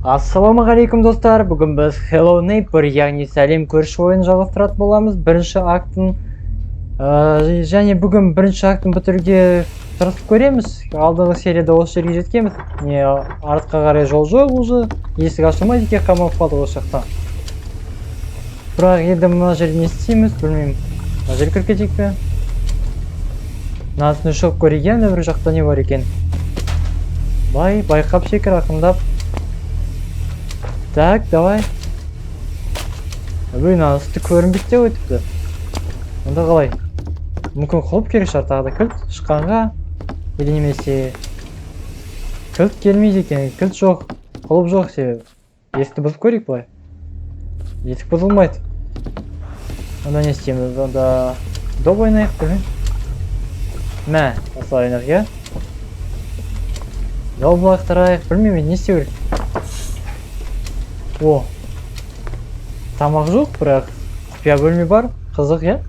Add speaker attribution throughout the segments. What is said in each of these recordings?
Speaker 1: Ассалаумағалейкум достар, бүгін біз Hello Neighbor, яғни сәлем көрші ойын жалғастыратын боламыз. Бірінші актын және бүгін бірінші актын бітіруге тырысып көреміз. Алдыңғы серияда осы жерге жеткенбіз. Не артқа қарай жол жоқ, уже есік ашылмайды екен, қамалып қалды осы жақта. Бірақ енді мына жерде не істейміз, білмеймін. Мына жерге кіріп кетейік пе? Мынасын шығып көрейін, бір жақта не бар екен. Байқап шекер ақындап. Так, давай. Блин, асты көрінбейді деп өтіпті. Онда қалай? Мүмкін құлып керек шығар тағы да кілт шыққанға. Или немесе кілт келмейді екен, кілт жоқ, құлып жоқ себебі. Есікті бұзып көрейік былай. Есік бұзылмайды. Онда не істейміз? Онда доп ойнайық, білмеймін. Мә, осылай ойнайық, иә? Жол бұлақтырайық, білмеймін, не істеу керек? О, тамақ жоқ, бірақ құпия бөлме бар, қызық, иә?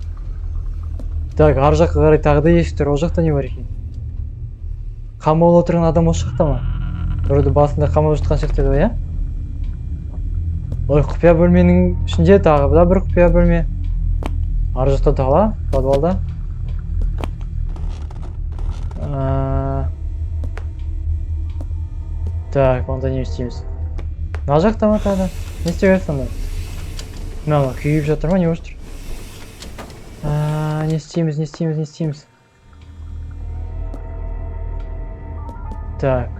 Speaker 1: Так, ар жаққа қарай тағы да есік тұр, ол жақта не бар екен? Қамаулы отырған адам осы жақта ма? Біреуді басында қамаулы жатқан сияқты еді, иә? Ой, құпия бөлменің ішінде тағы да бір құпия бөлме. Ар жақта дала, подвалда. Так, онда не істейміз? Мына жақта ма тағы да? Не істеп жатыр сонда? Мына күйіп жатыр ма, не болып тұр? Не істейміз? Так.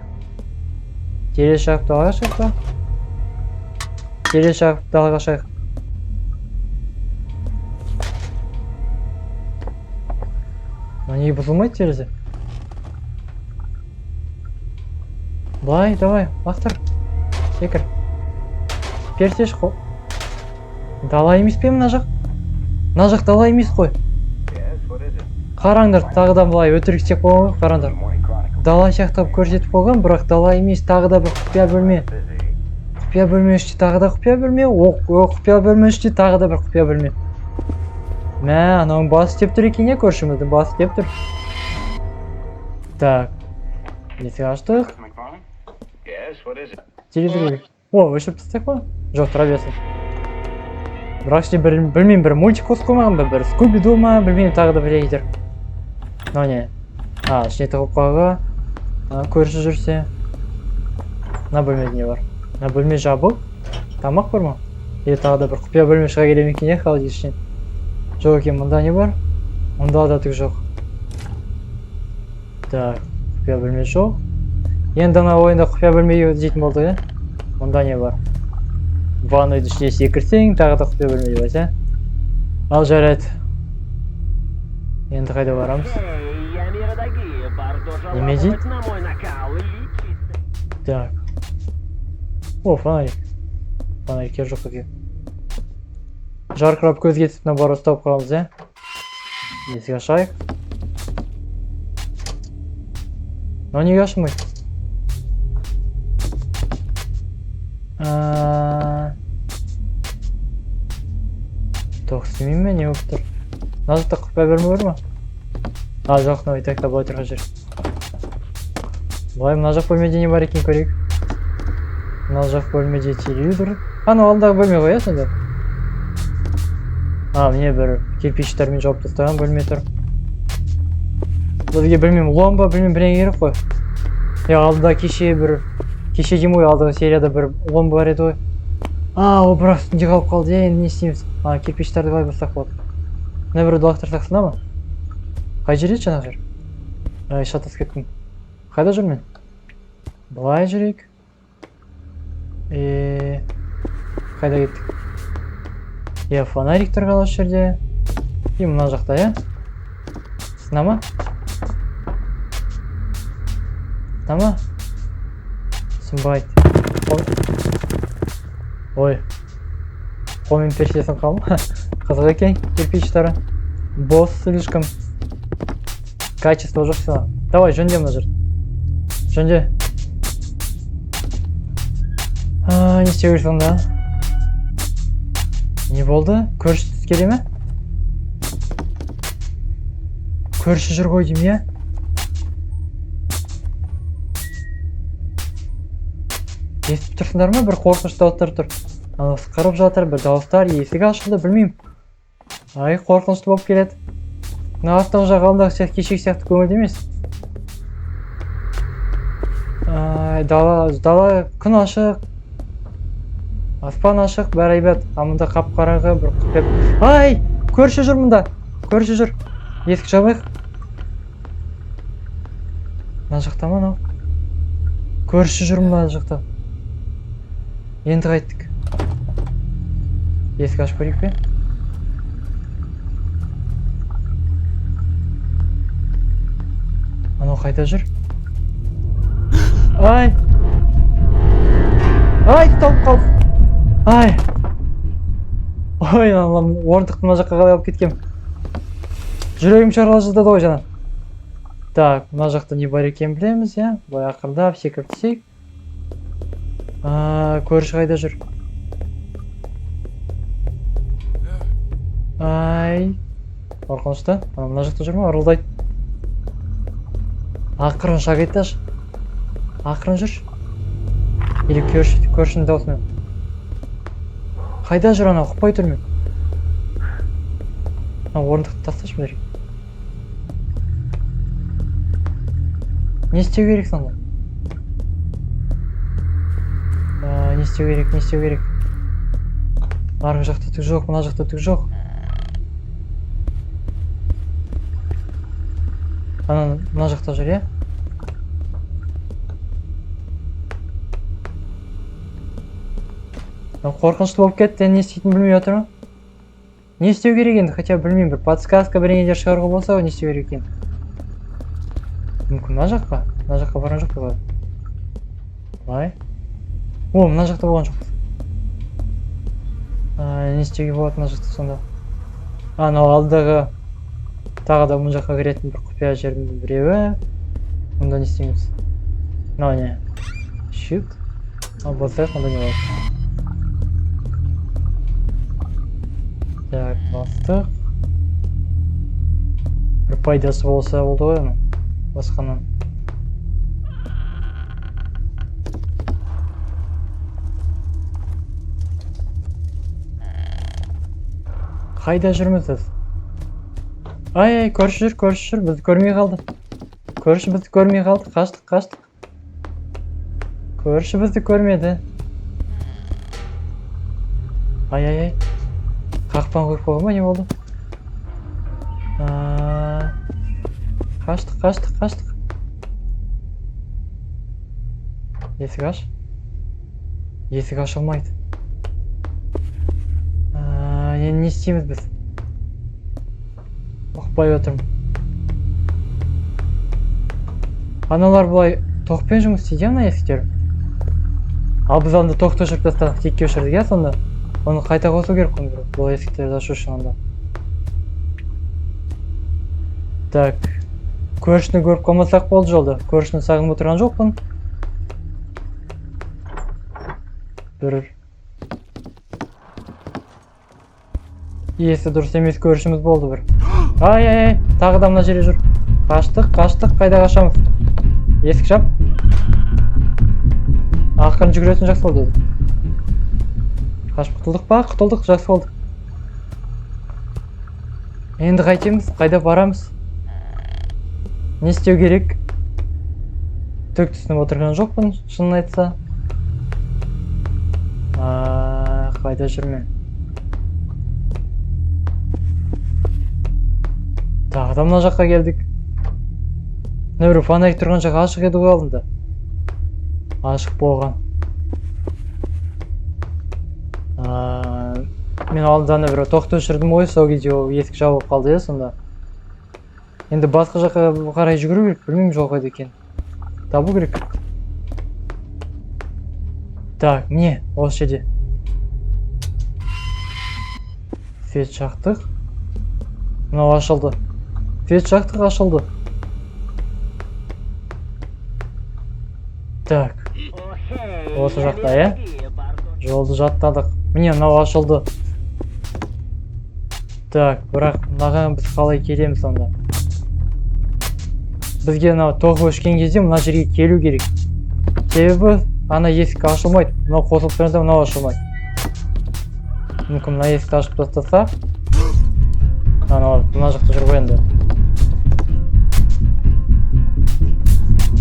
Speaker 1: Келе шағып далаға шығып па? Келе шағып далаға шығып. Неге бұзылмайды терезе? Давай, лақтыр. Секір. Персеш қой. Дала емес пе мына жақ? Мына жақ дала емес қой. Қараңдар, тағыдан былай өтірік істеп қойған, қараңдар. Дала сияқтап көрсетіп қойған, бірақ дала емес, тағы да бір құпия бөлме. Құпия бөлме іште тағы да құпия бөлме. Құпия бөлме іште тағы да бір құпия бөлме. Мә, анауың басы істеп тұр екен, көршіміздің басы істеп тұр. Так. Есік аштық. Телевизор керек. О, өшіріп тастайық па? Жоқ, тұра берсін. Бірақ іште білмеймін, бір мультик қосып қоймаған ба, бір Скуби-Ду ма, білмеймін, тағы да бір егер. Мынау не? Ішіне тығып қойға. Көрші жүрсе. Мына бөлмеде не бар? Мына бөлме жабық. Тамақ бар ма? Или тағы да бір құпия бөлме шыға келем екен, халдың ішінен. Жоқ екен, мұнда не бар? Мұнда да түк жоқ. Так, құпия бөлме жоқ. Енді ана ойында құпия бөлмеге дейтін болды, иә? Мұнда не бар? Ваннойды ішіне секірсең, тағы да құпия бөлме деп айтса. Ал жарайды. Енді қайда барамыз? Неме дейді? Так. О, фонарик. Фонарикер жоқ екен. Жарқырап көзге түсіп бар ұстап қаламыз, иә? Есік ашайық. Но неге ашылмайды? Тоқ істемей ме, не болып тұр? Мына жақта құпия бөлме бар ма? Жоқ, мынау итақта былай тұрған жер. Былай, мына жақ бөлмеде не бар екен көрейік. Мына жақ бөлмеде телевизор. Анау алдағы бөлме ғой, иә сонда? Міне бір кирпичтармен жауып тастаған бөлме тұр. Бізге білмеймін, ломба, білмеймін, біреңе керек қой. Алдыда кеше деймін ғой, алдығы серияда бір ломба бар еді ғой. Ол бірақ үстінде қалып қалды, енді не істейміз? Кирпичтарды қалай бастақ болады? Мына біреуді лақтырсақ сына ма? Қай жер еді жаңағы жер? Шатас кеттім. Қайда жүр мен? Былай жүрейік. Қайда кеттік? Фонарик тұрған осы жерде. И мына жақта, иә? Сына ма? Сына ма? Сынбайды. Ой. Қолмен персесін қалма. Қызық екен, кирпичтары. Бос слишком. Качество жоқ села. Давай, жөнде мына жер. Жөнде. Не істеу керек сонда? Не болды? Көрші түс келе ме? Көрші жүр ғой деймін, иә? естіп тұрсыңдар ма? Бір қорқынышты дауыстар тұр. Ана ысқырып жатыр, бір дауыстар, есік ашылды, білмеймін. Ай, қорқынышты болып келеді. Мына аттағы жағалындағы сияқты кешек сияқты көңілді емес. Дала күн ашық. Аспан ашық, бәрі әйбат. Амында қап-қараңғы бір құпия. Ай, көрші жүр мұнда. Көрші жүр. Есік жабайық. Мына жақта ма анау? Көрші жүр мына жақта. Енді қайттық. Есік ашып көрейік пе? Анау қайда жүр? Ай! Ай, тұталып қалды! Ай! Ой, орындықты мына жаққа қалай алып кеткем. Жүрегім шарала жаздады ғой жаңа. Так, мына жақта не бар екен білеміз, я? Былай ақырындап секіріп түсейік. Көрші қайда жүр? Ай! Қорқынышты. Мына жақта жүр ма? Ырылдайды. Ақырын шаг етті. Ақырын жүр. Или көршінің даусымен. Қайда жүр анау? Құппай тұр ме? Орындықты тасташы берейік. Не істеу керек сонда? Не істеу керек? Арғы жақта түк жоқ, мына жақта түк жоқ. Мына жақта жүр, е? Қорқынышты болып кетті, не істейтін білмей отырмын. Не істеу керек енді, хотя білмеймін, бір подсказка біреңедер шығаруға болса, не істеу керек екен. Мүмкін мына жаққа? Мына жаққа барған жоқ па? Былай. О, мына жақта болған жоқ. Не істеуге болады мына жақта сонда? Анау алдағы тағы да мұн жаққа кіретін бір құпия жердің біреуі. Мұнда не істейміз? Мынау не? Щит. Ал басайық, мұнда не болады? Так, бастық. Бір пайдасы болса болды ғой оның. Басқанын. Қайда жүрміз? Ай, көрші жүр, бізді көрмей қалды. Көрші бізді көрмей қалды, қаштық. Көрші бізді көрмеді. Ай. Қақпан қойып қойған ма, не болды? Қаштық. Есік аш. Есік ашылмайды. Не істейміз біз? Ұқпай отырмын. Аналар бұлай тоқпен жұмыс істейді ана есіктер. Ал біз анда тоқты өшіріп тастадық, текке өшірдік, я сонда? Оны қайта қосу керек қой, бұл есіктерді ашу үшін анда. Так, көршіні көріп қалмасақ болды жолда. Көршіні сағынып отырған жоқпын. Бір есі дұрыс емес көршіміз болды бір. Ай, тағы да мына жерде жүр. Қаштық, қайда қашамыз? Есік жап. Ақырын жүгіретін жақсы болды. Қашып құтылдық па? Құтылдық, жақсы болды. Енді қайтеміз? Қайда барамыз? Не істеу керек? Түк түсініп отырған жоқпын, шынын айтса. Қайда жүрмен? Тағы да мына жаққа келдік. Нөбір фонарик тұрған жақ ашық еді ғой алдында. Ашық болған. Мен алдында бір тоқты өшірдім ғой, сол кезде есік жабылып қалды, сонда. Енді басқа жаққа қарай жүгіру керек, білмеймін жол қайда екен. Табу керек. Так, міне, осы жерде. Свет жақтық. Мынау ашылды. Свет жақтық ашылды. Так. Осы жақта, е? Жолды жаттадық. Міне, мынау ашылды. Так, бірақ мынаған біз қалай келеміз сонда? Бізге мынау тоғы өшкен кезде мына жерге келу керек. Себебі ана есік ашылмайды. Мынау қосылып тұрғанда мынау ашылмайды. Мүмкін мына есікті ашып тастаса. Анау мына жақта жүр ғой енді.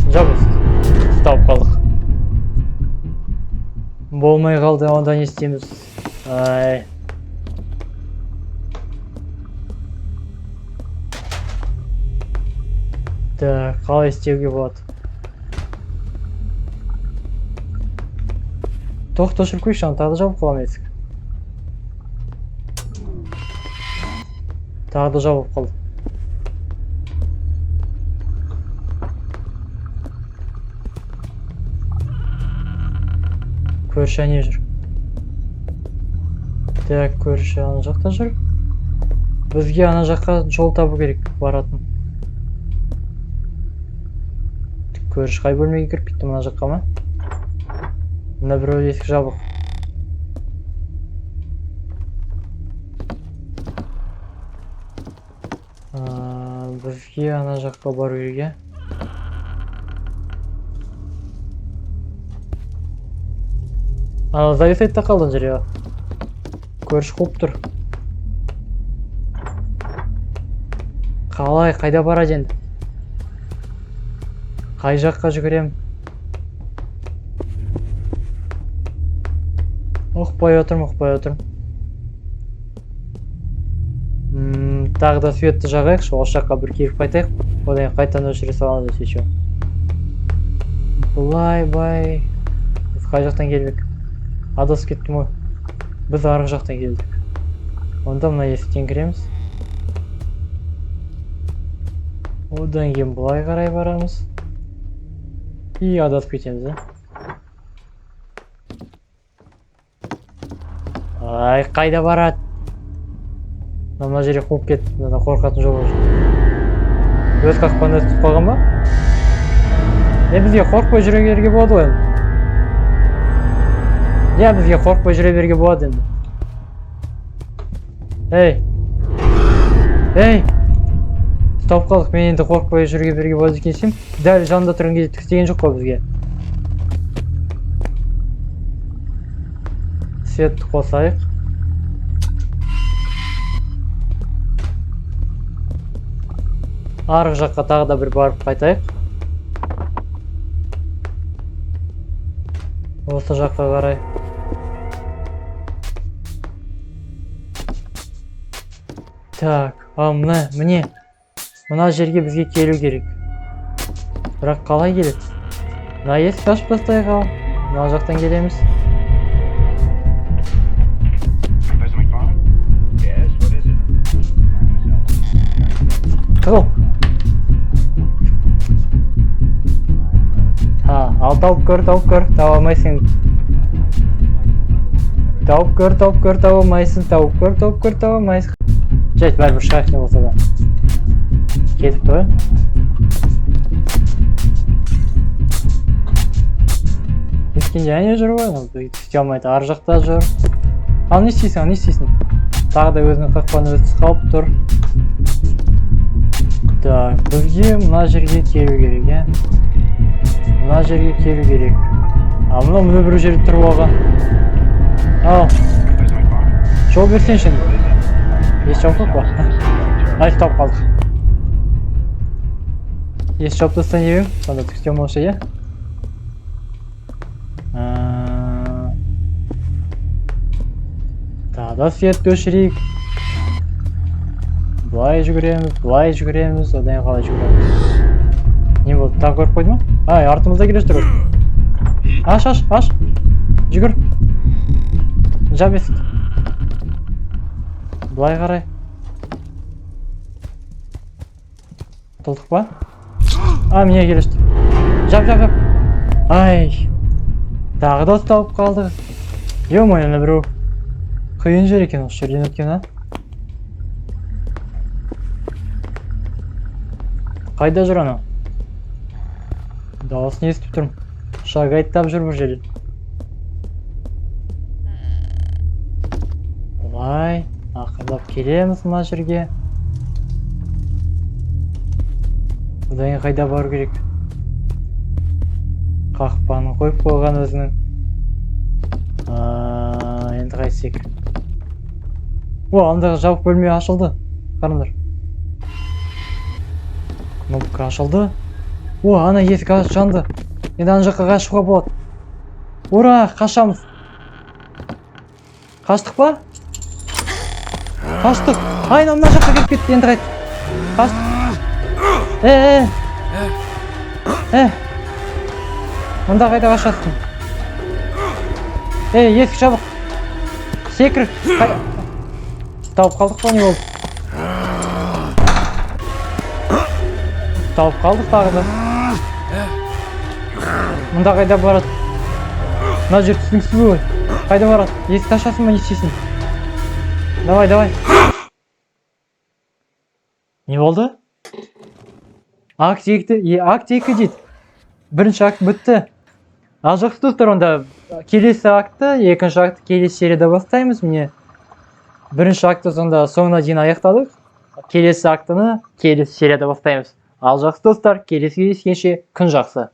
Speaker 1: Жабыз. Ұстап қалдық. Болмай қалды, онда не істейміз? Ай. Так, қалай істеуге болады? Тоқта жүркейші, аны тағы да жауып қалам есік. Тағы да жауып қалды. Көрші не жүр? Так, көрші ана жақта жүр. Бізге ана жаққа жол табу керек баратын. Көрші қай бөлмеге кіріп кетті, мына жаққа ма? Мына біреу есік жабық. Бізге ана жаққа бару керек. Ана зависайтта қалдың жерге. Көрші қуып тұр. Қалай, қайда барады енді? Қай жаққа жүгірем? Ұқпай отырм. Тағы да светті жағайықшы, осы жаққа бір келіп қайтайық. Одан қайтан өшіре салады сөйтші. Бай. Біз қай жақтан келдік? Адасып кеттім ғой. Біз арғы жақтан келдік. Онда мына есіктен кіреміз. Одан кейін бұлай қарай барамыз. И адасып кетеміз, Ай, қайда барады? Мына жерге қуып кетті, мына қорқатын жол бар. Өз қақпаны өтіп қалған ба? Бізге қорқпай жүре беруге болады ғой енді. Бізге қорқпай жүре беруге болады енді. Ей! Стоп қалдық, мен енді қорқпай жүре беруге болады екенсем. Дәл жанында тұрған кезде түстеген жоқ қой бізге. Светті қосайық. Арғы жаққа тағы да бір барып қайтайық. Осы жаққа қарай. Так, міне. Мына жерге бізге келу керек. Бірақ қалай келеді? Мына есікті ашып тастайық ал. Мына жақтан келеміз. Тығыл. Ал тауып көр, таба алмайсың. Тауып көр, таба алмайсың. Таба алмайсың. Жайт, бәрібір шығайық не болса да. Кетіпті ғой. Кеткенде әне жүр ғой, түсте алмайды, ар жақта жүр. Ал не істейсің? Тағы да өзінің қақпаны өзі қалып тұр. Так, бізге мына жерге келу керек, Мына жерге келу керек. Мына бір жерде тұрып алған. Ал. Жол берсенші. Ес жауып па? Ай, стоп қалдық. Ес жауып тастан ебем, сонда түкте болшы, Тағы светті өшірейік. Бұлай жүгіреміз, одан қалай жүгіреміз. Не болды, тағы көріп қойды ма? Ай, артымызда келе жатыр. Аш. Жүгір. Жап есік. Бұлай қарай. Толдық па? Міне келе жатыр. Жап. Ай. Тағы да ұсталып қалды. Ё-моё, біреу. Қиын жер екен, осы жерден өткен, Қайда жүр ана? Дауысын естіп тұрмын. Шаг айттап жүр бір жерден. Бұлай, ақырлап келеміз мына жерге. Бұдан қайда бару керек? Қақпаны қойып қойған өзінің. Енді қайтсек. Андағы жабық бөлме ашылды. Қараңдар. Кнопка ашылды. Ана есік жанды. Енді ана жаққа қашуға болады. Ура, қашамыз. Қаштық па? Қаштық. Айна мына жаққа келіп кетті. Енді қайт. Қаштық. Мұнда қайда қашасың? Есік жабық. Секір. Тауып қалдық па не болды? Тауып қалдық тағы да. Мұнда қайда барады? Мына жер түсініксіз ғой. Қайда барады? Есік ашасың ба не істейсің? Давай. Не болды? Акт 2 дейді. Бірінші акт бітті. Жақсы достар, онда келесі акты, екінші акты келесі серияда бастаймыз. Міне бірінші акты сонда соңына дейін аяқтадық. Келесі актыны келесі серияда бастаймыз. Жақсы достар, келесі кездескенше күн жақсы.